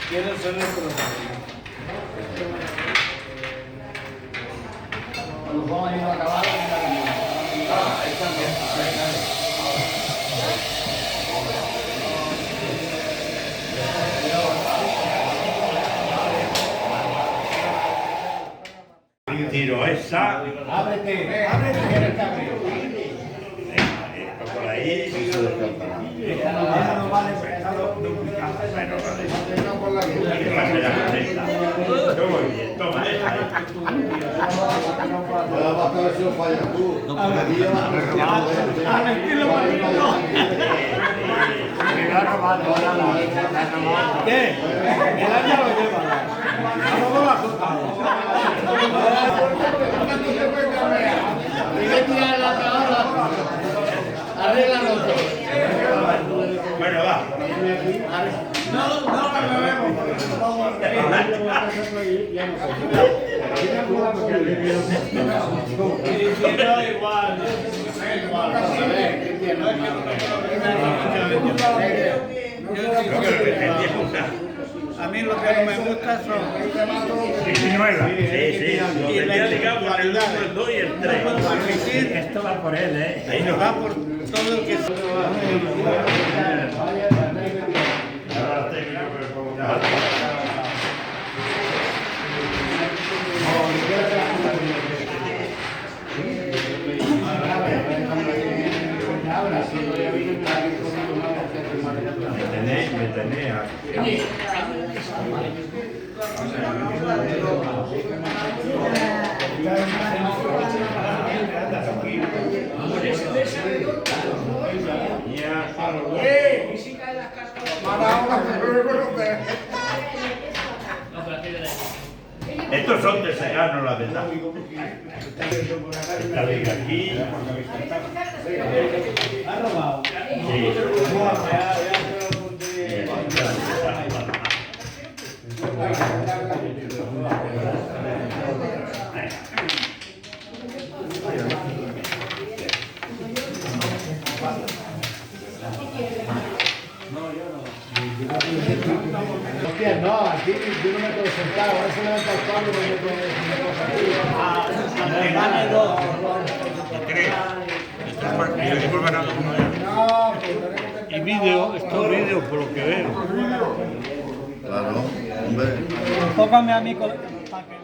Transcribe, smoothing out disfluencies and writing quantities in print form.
Quiero ser nuestro. Nos vamos a ir a acabar. Ahí también. Tiro esa. Ábrete, ábrete. Por ahí. Esta no vale porque está duplicada. Yo voy bien, toma, deja. ¿Qué? El año lo lleva. No la costa. Arréglalo todo. Bueno, va. No la bebemos. A mí lo que no me gusta son 19. Sí, sí. y Tenía las ligado por el 1, el 2 y el 3. permitir, Esto va por él, ¿eh? ahí nos va por todo el que se Ahora tengo yo que preguntar. Me tenéis aquí. Estos son de Segano, la verdad. Esta liga aquí. ha robado. Sí. Hostia, no, aquí yo no me puedo sentar, ahora se levanta el palo y me Gane dos. Y vídeo, estos vídeos por lo que veo. Claro, hombre. Enfócame a mí para que